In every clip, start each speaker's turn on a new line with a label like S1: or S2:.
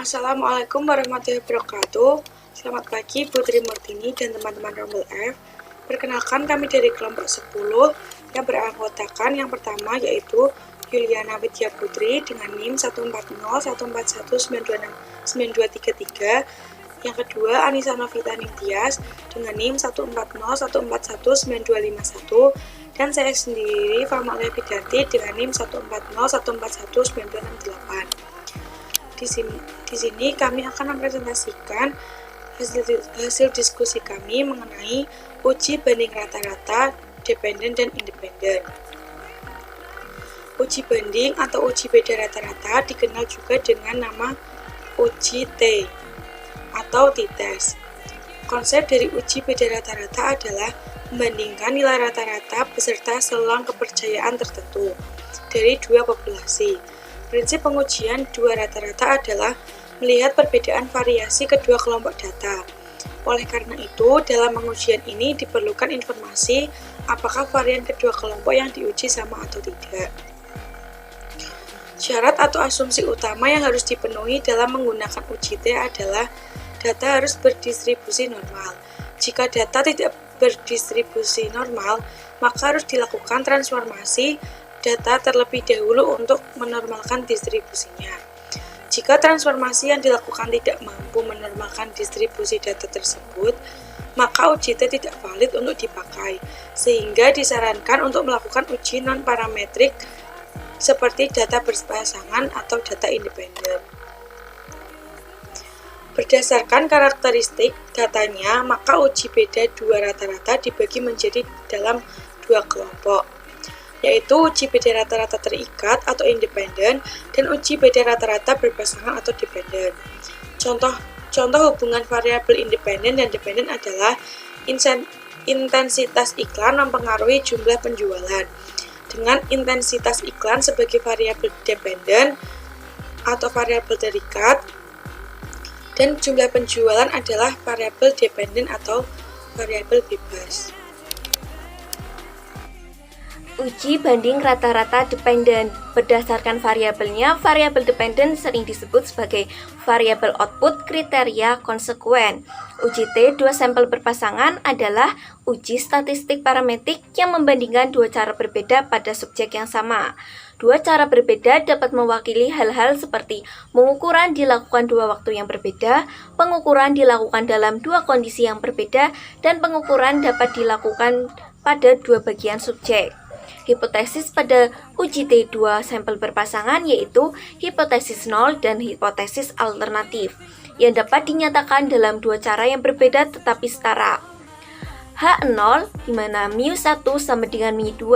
S1: Assalamualaikum warahmatullahi wabarakatuh. Selamat pagi Putri Martini dan teman-teman Rombel F. Perkenalkan, kami dari kelompok 10 yang beranggotakan yang pertama yaitu Yuliana Widya Putri dengan NIM 1401419269233. Yang kedua Anissa Novita Ningtyas dengan NIM 14014192251. Dan saya sendiri Fahma Widarti dengan NIM 14014192668. Di sini kami akan mempresentasikan hasil diskusi kami mengenai uji banding rata-rata, dependen dan independen. Uji banding atau uji beda rata-rata dikenal juga dengan nama uji T atau t-test. Konsep dari uji beda rata-rata adalah membandingkan nilai rata-rata beserta selang kepercayaan tertentu dari dua populasi. Prinsip pengujian dua rata-rata adalah melihat perbedaan variasi kedua kelompok data. Oleh karena itu, dalam pengujian ini diperlukan informasi apakah varian kedua kelompok yang diuji sama atau tidak. Syarat atau asumsi utama yang harus dipenuhi dalam menggunakan uji T adalah data harus berdistribusi normal. Jika data tidak berdistribusi normal, maka harus dilakukan transformasi data terlebih dahulu untuk menormalkan distribusinya. Jika transformasi yang dilakukan tidak mampu menormalkan distribusi data tersebut, maka uji T tidak valid untuk dipakai, sehingga disarankan untuk melakukan uji non-parametrik seperti data berpasangan atau data independen. Berdasarkan karakteristik datanya, maka uji beda dua rata-rata dibagi menjadi dalam dua kelompok, yaitu uji beda rata-rata terikat atau independen dan uji beda rata-rata berpasangan atau dependen. Contoh hubungan variabel independen dan dependen adalah intensitas iklan mempengaruhi jumlah penjualan, dengan intensitas iklan sebagai variabel dependen atau variabel terikat, dan jumlah penjualan adalah variabel dependen atau variabel bebas.
S2: Uji banding rata-rata dependen. Berdasarkan variabelnya, variabel dependen sering disebut sebagai variabel output kriteria konsekuen. Uji T dua sampel berpasangan adalah uji statistik parametrik yang membandingkan dua cara berbeda pada subjek yang sama. Dua cara berbeda dapat mewakili hal-hal seperti pengukuran dilakukan dua waktu yang berbeda, pengukuran dilakukan dalam dua kondisi yang berbeda, dan pengukuran dapat dilakukan pada dua bagian subjek. Hipotesis pada uji T dua sampel berpasangan yaitu hipotesis nol dan hipotesis alternatif yang dapat dinyatakan dalam dua cara yang berbeda tetapi setara. H0 di mana μ1 sama dengan μ2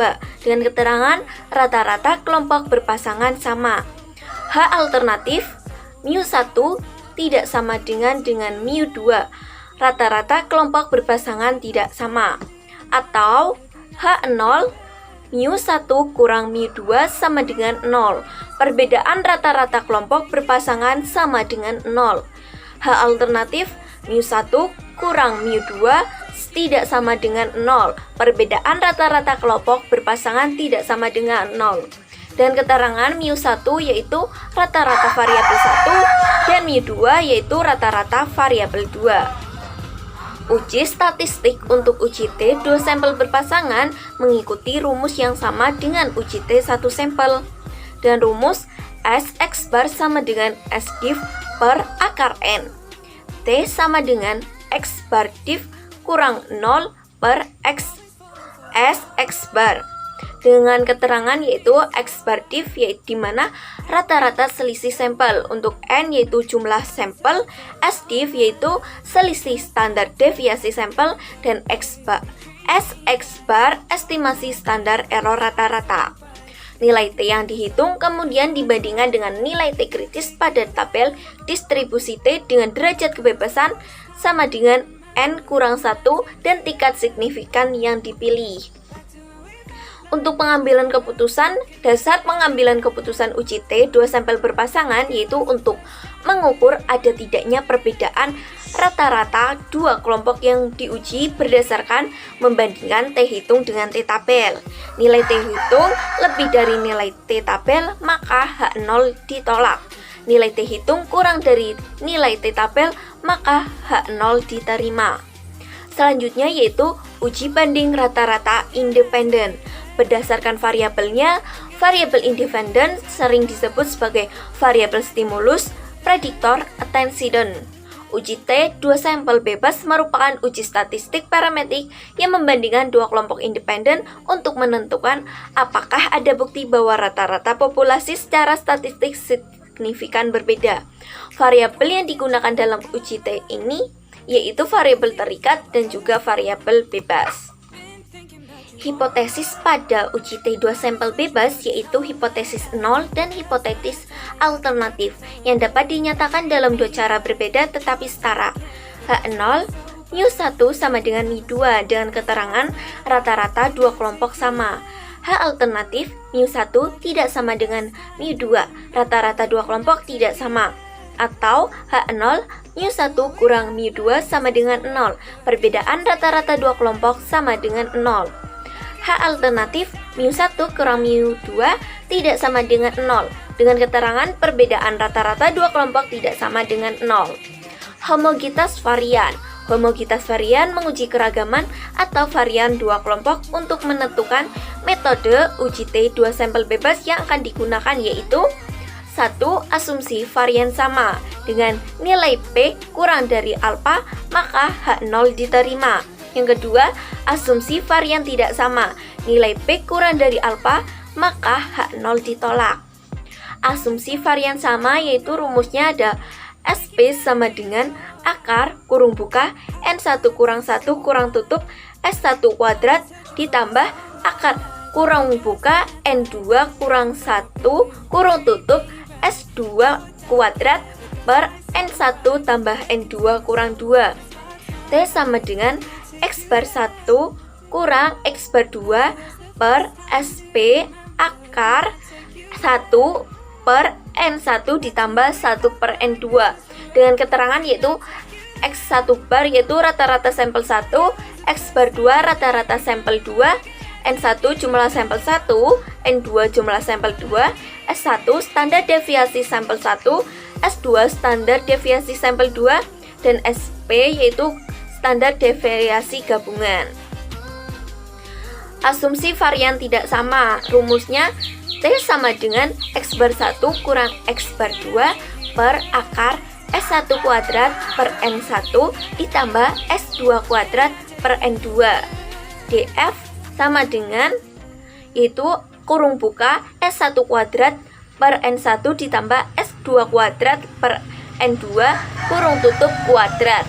S2: dengan keterangan rata-rata kelompok berpasangan sama. H alternatif μ1 tidak sama dengan μ2, rata-rata kelompok berpasangan tidak sama. Atau H0 μ1 kurang μ2 sama dengan 0. Perbedaan rata-rata kelompok berpasangan sama dengan 0. H alternatif μ1 kurang μ2 tidak sama dengan 0. Perbedaan rata-rata kelompok berpasangan tidak sama dengan 0. Dan keterangan μ1 yaitu rata-rata variabel 1 dan μ2 yaitu rata-rata variabel 2. Uji statistik untuk uji T dua sampel berpasangan mengikuti rumus yang sama dengan uji T satu sampel. Dan rumus Sx bar sama dengan S div per akar N. T sama dengan X bar div kurang 0 per Sx bar. Dengan keterangan yaitu X bar div yaitu di mana rata-rata selisih sampel, untuk N yaitu jumlah sampel, S div yaitu selisih standar deviasi sampel, dan Sx bar estimasi standar error rata-rata. Nilai T yang dihitung kemudian dibandingkan dengan nilai T kritis pada tabel distribusi T dengan derajat kebebasan sama dengan N kurang 1 dan tingkat signifikan yang dipilih. Untuk pengambilan keputusan, dasar pengambilan keputusan uji T dua sampel berpasangan yaitu untuk mengukur ada tidaknya perbedaan rata-rata dua kelompok yang diuji berdasarkan membandingkan T hitung dengan T tabel. Nilai T hitung lebih dari nilai T tabel, maka H0 ditolak. nilai T hitung kurang dari nilai T tabel, maka H0 diterima. Selanjutnya yaitu uji banding rata-rata independen. Berdasarkan variabelnya, variabel independen sering disebut sebagai variabel stimulus, prediktor, antecedent. Uji T dua sampel bebas merupakan uji statistik parametrik yang membandingkan dua kelompok independen untuk menentukan apakah ada bukti bahwa rata-rata populasi secara statistik signifikan berbeda. Variabel yang digunakan dalam uji T ini yaitu variabel terikat dan juga variabel bebas. Hipotesis pada uji T dua sampel bebas yaitu hipotesis nol dan hipotesis alternatif yang dapat dinyatakan dalam dua cara berbeda tetapi setara. H0 μ1 sama dengan μ2 dengan keterangan rata-rata dua kelompok sama. H alternatif μ1 tidak sama dengan μ2, rata-rata dua kelompok tidak sama. Atau H0 μ1 kurang μ2 sama dengan 0, perbedaan rata-rata dua kelompok sama dengan 0. H alternatif μ1 kurang μ2 tidak sama dengan 0, dengan keterangan perbedaan rata-rata dua kelompok tidak sama dengan 0. Homogitas varian. Homogitas varian menguji keragaman atau varian dua kelompok untuk menentukan metode uji T dua sampel bebas yang akan digunakan yaitu 1. Asumsi varian sama. Dengan nilai P kurang dari alfa, maka H0 diterima. Yang kedua, asumsi varian tidak sama. Nilai P kurang dari alfa, maka H0 ditolak. Asumsi varian sama yaitu rumusnya ada SP sama dengan akar kurung buka N1 kurang 1 kurang tutup S1 kuadrat ditambah akar kurung buka N2 kurang 1 kurung tutup S2 kuadrat per N1 tambah N2 kurang 2. T sama dengan X bar 1 kurang X bar 2 per SP akar 1 per N1 ditambah 1 per N2. Dengan keterangan yaitu X1 bar yaitu rata-rata sampel 1, X bar 2 rata-rata sampel 2, N1 jumlah sampel 1, N2 jumlah sampel 2, S1 standar deviasi sampel 1, S2 standar deviasi sampel 2, dan SP yaitu standar deviasi gabungan. Asumsi varian tidak sama, rumusnya T sama dengan X bar 1 kurang X bar 2 per akar S1 kuadrat per N1 ditambah S2 kuadrat per N2. DF sama dengan yaitu kurung buka S1 kuadrat per N1 ditambah S2 kuadrat per N2 kurung tutup kuadrat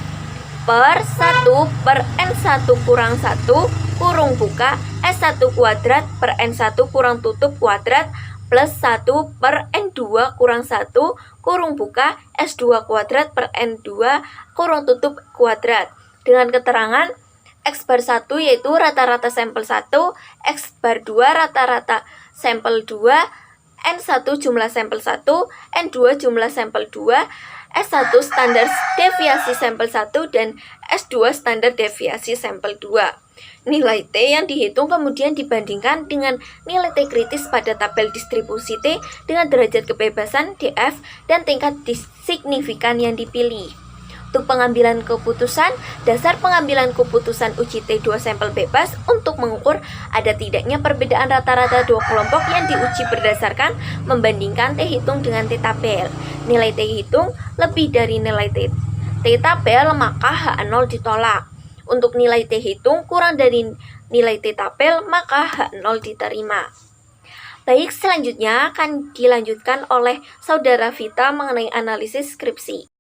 S2: per 1 per N1 kurang 1 kurung buka S1 kuadrat per N1 kurang tutup kuadrat plus 1 per N2 kurang 1 kurung buka S2 kuadrat per N2 kurung tutup kuadrat. Dengan keterangan X bar 1 yaitu rata-rata sampel 1, X bar 2 rata-rata sampel 2, N1 jumlah sampel 1, N2 jumlah sampel 2, S1 standar deviasi sampel 1, dan S2 standar deviasi sampel 2. Nilai T yang dihitung kemudian dibandingkan dengan nilai T kritis pada tabel distribusi T dengan derajat kebebasan DF dan tingkat signifikan yang dipilih. Untuk pengambilan keputusan, dasar pengambilan keputusan uji T dua sampel bebas untuk mengukur ada tidaknya perbedaan rata-rata dua kelompok yang diuji berdasarkan membandingkan T hitung dengan T tabel. Nilai T hitung lebih dari nilai T tabel, maka H0 ditolak. Untuk nilai T hitung kurang dari nilai T tabel, maka H0 diterima. Baik, selanjutnya akan dilanjutkan oleh Saudara Vita mengenai analisis skripsi.